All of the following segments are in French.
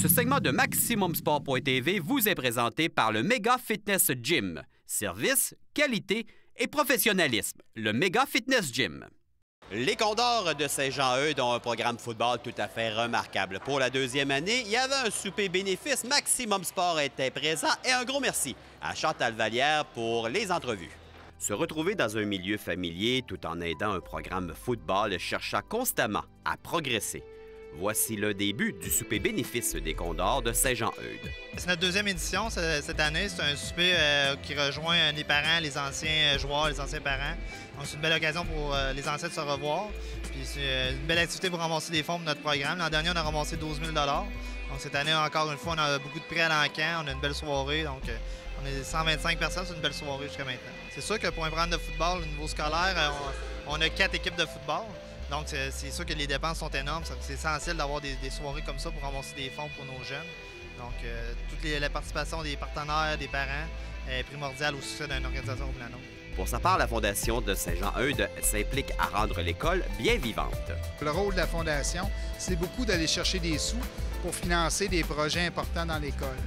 Ce segment de MaximumSport.tv vous est présenté par le Mega Fitness Gym. Service, qualité et professionnalisme. Le Mega Fitness Gym. Les Condors de Saint-Jean-Eudes ont un programme football tout à fait remarquable. Pour la deuxième année, il y avait un souper bénéfice. Maximum Sport était présent et un gros merci à Chantal Vallière pour les entrevues. Se retrouver dans un milieu familier tout en aidant un programme football chercha constamment à progresser. Voici le début du souper bénéfice des Condors de Saint-Jean-Eudes. C'est notre deuxième édition cette année. C'est un souper qui rejoint les parents, les anciens joueurs, les anciens parents. Donc, c'est une belle occasion pour les anciens de se revoir. Puis c'est une belle activité pour ramasser des fonds pour notre programme. L'an dernier, on a ramassé 12 000 Donc, cette année, encore une fois, on a beaucoup de prix à l'encan. On a une belle soirée. Donc, on est 125 personnes. C'est une belle soirée jusqu'à maintenant. C'est sûr que pour un programme de football au niveau scolaire, on a 4 équipes de football. Donc, c'est sûr que les dépenses sont énormes. C'est essentiel d'avoir des soirées comme ça pour ramasser des fonds pour nos jeunes. Donc, toute la participation des partenaires, des parents est primordiale au succès d'une organisation comme la nôtre. Pour sa part, la Fondation de Saint-Jean-Eudes s'implique à rendre l'école bien vivante. Le rôle de la Fondation, c'est beaucoup d'aller chercher des sous pour financer des projets importants dans l'école.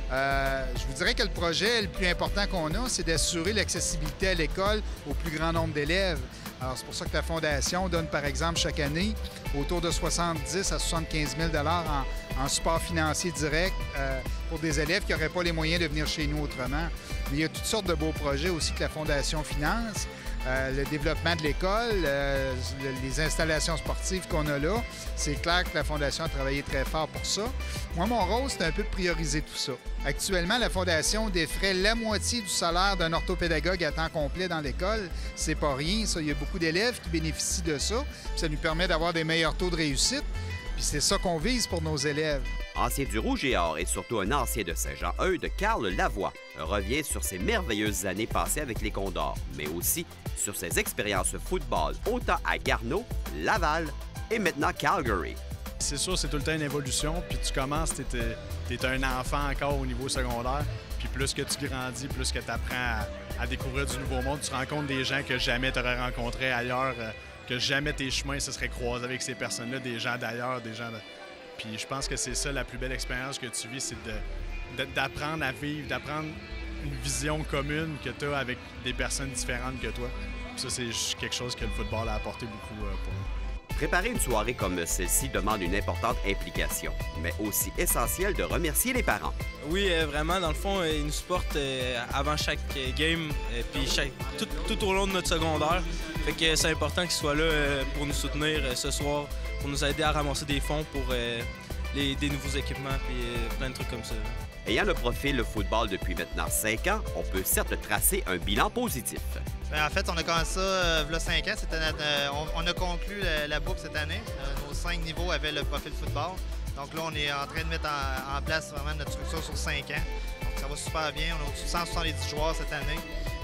Je vous dirais que le projet le plus important qu'on a, c'est d'assurer l'accessibilité à l'école au plus grand nombre d'élèves. Alors, c'est pour ça que la Fondation donne, par exemple, chaque année, autour de 70 à 75 000 en support financier direct pour des élèves qui n'auraient pas les moyens de venir chez nous autrement. Mais il y a toutes sortes de beaux projets aussi que la Fondation finance. Le développement de l'école, les installations sportives qu'on a là. C'est clair que la Fondation a travaillé très fort pour ça. Moi, mon rôle, c'est un peu de prioriser tout ça. Actuellement, la Fondation défraie la moitié du salaire d'un orthopédagogue à temps complet dans l'école. C'est pas rien, ça. Il y a beaucoup d'élèves qui bénéficient de ça. Ça nous permet d'avoir des meilleurs taux de réussite. Puis c'est ça qu'on vise pour nos élèves. Ancien du Rouge et Or et surtout un ancien de Saint-Jean-Eudes, Carl Lavoie revient sur ses merveilleuses années passées avec les Condors, mais aussi sur ses expériences football autant à Garneau, Laval et maintenant Calgary. C'est sûr, c'est tout le temps une évolution, puis tu commences, t'es un enfant encore au niveau secondaire, puis plus que tu grandis, plus que tu apprends à découvrir du nouveau monde, tu rencontres des gens que jamais tu aurais rencontrés ailleurs, que jamais tes chemins se seraient croisés avec ces personnes-là, des gens d'ailleurs, des gens de... Puis je pense que c'est ça la plus belle expérience que tu vis, c'est d'apprendre à vivre, d'apprendre une vision commune que tu as avec des personnes différentes que toi. Puis ça, c'est quelque chose que le football a apporté beaucoup pour nous. Préparer une soirée comme celle-ci demande une importante implication, mais aussi essentiel de remercier les parents. Oui, vraiment, dans le fond, ils nous supportent avant chaque game, puis tout au long de notre secondaire. Fait que c'est important qu'ils soient là pour nous soutenir ce soir, pour nous aider à ramasser des fonds pour des nouveaux équipements, puis plein de trucs comme ça. Ayant le profil football depuis maintenant 5 ans, on peut certes tracer un bilan positif. Bien, en fait, on a commencé ça il y a 5 ans. On a conclu la boucle cette année. Nos 5 niveaux avaient le profil football. Donc là, on est en train de mettre en place vraiment notre structure sur 5 ans. Donc ça va super bien. On a au-dessus de 170 joueurs cette année.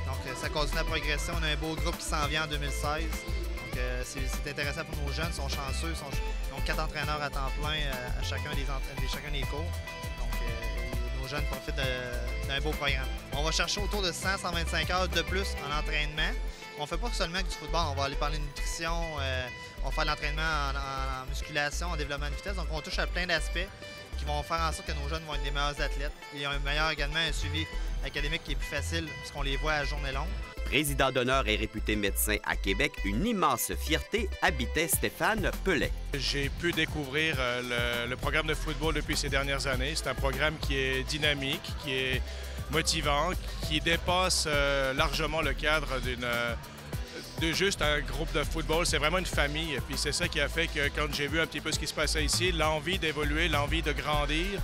Donc ça continue la progression. On a un beau groupe qui s'en vient en 2016. Donc c'est intéressant pour nos jeunes. Ils sont chanceux. Ils ont 4 entraîneurs à temps plein à chacun des cours. Donc nos jeunes profitent d'un beau programme. On va chercher autour de 100-125 heures de plus en entraînement. On ne fait pas seulement du football, on va aller parler de nutrition, on va faire de l'entraînement en musculation, en développement de vitesse. Donc on touche à plein d'aspects qui vont faire en sorte que nos jeunes vont être des meilleurs athlètes. Il y a également un suivi académique qui est plus facile puisqu'on les voit à journée longue. Président d'honneur et réputé médecin à Québec, une immense fierté habitait Stéphane Pellet. J'ai pu découvrir le programme de football depuis ces dernières années. C'est un programme qui est dynamique, qui est motivant, qui dépasse largement le cadre de juste un groupe de football. C'est vraiment une famille. Et puis c'est ça qui a fait que quand j'ai vu un petit peu ce qui se passait ici, l'envie d'évoluer, l'envie de grandir,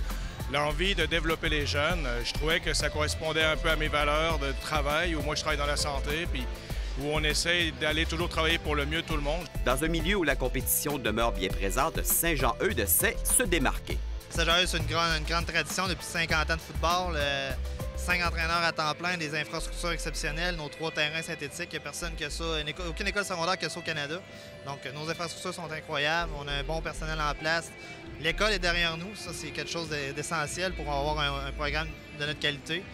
l'envie de développer les jeunes, je trouvais que ça correspondait un peu à mes valeurs de travail, où moi je travaille dans la santé, puis où on essaie d'aller toujours travailler pour le mieux de tout le monde. Dans un milieu où la compétition demeure bien présente, Saint-Jean-Eudes sait se démarquer. Saint-Jean-Eudes, c'est une grande tradition depuis 50 ans de football. 5 entraîneurs à temps plein, des infrastructures exceptionnelles, nos 3 terrains synthétiques, il n'y a personne qui a ça, aucune école secondaire qui a ça au Canada. Donc nos infrastructures sont incroyables, on a un bon personnel en place. L'école est derrière nous, ça c'est quelque chose d'essentiel pour avoir un programme de notre qualité.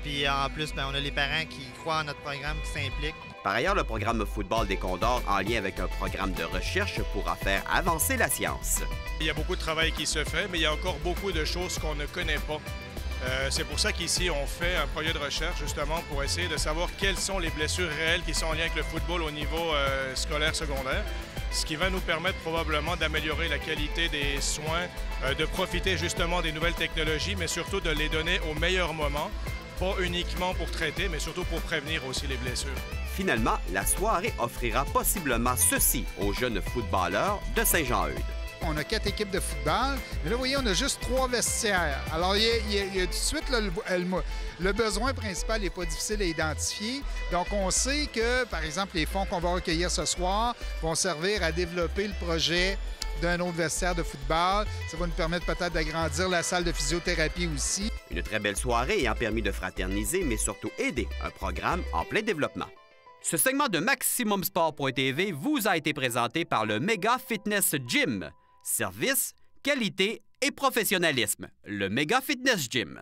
Puis en plus, on a les parents qui croient en notre programme, qui s'impliquent. Par ailleurs, le programme football des Condors, en lien avec un programme de recherche, pourra faire avancer la science. Il y a beaucoup de travail qui se fait, mais il y a encore beaucoup de choses qu'on ne connaît pas. C'est pour ça qu'ici, on fait un projet de recherche, justement, pour essayer de savoir quelles sont les blessures réelles qui sont en lien avec le football au niveau scolaire secondaire, ce qui va nous permettre probablement d'améliorer la qualité des soins, de profiter justement des nouvelles technologies, mais surtout de les donner au meilleur moment, pas uniquement pour traiter, mais surtout pour prévenir aussi les blessures. Finalement, la soirée offrira possiblement ceci aux jeunes footballeurs de Saint-Jean-Eudes. On a 4 équipes de football, mais là, vous voyez, on a juste 3 vestiaires. Alors, il y a tout de suite, là, le besoin principal n'est pas difficile à identifier. Donc, on sait que, par exemple, les fonds qu'on va recueillir ce soir vont servir à développer le projet d'un autre vestiaire de football. Ça va nous permettre peut-être d'agrandir la salle de physiothérapie aussi. Une très belle soirée ayant permis de fraterniser, mais surtout aider un programme en plein développement. Ce segment de MaximumSport.tv vous a été présenté par le Mega Fitness Gym. Service, qualité et professionnalisme. Le Mega Fitness Gym.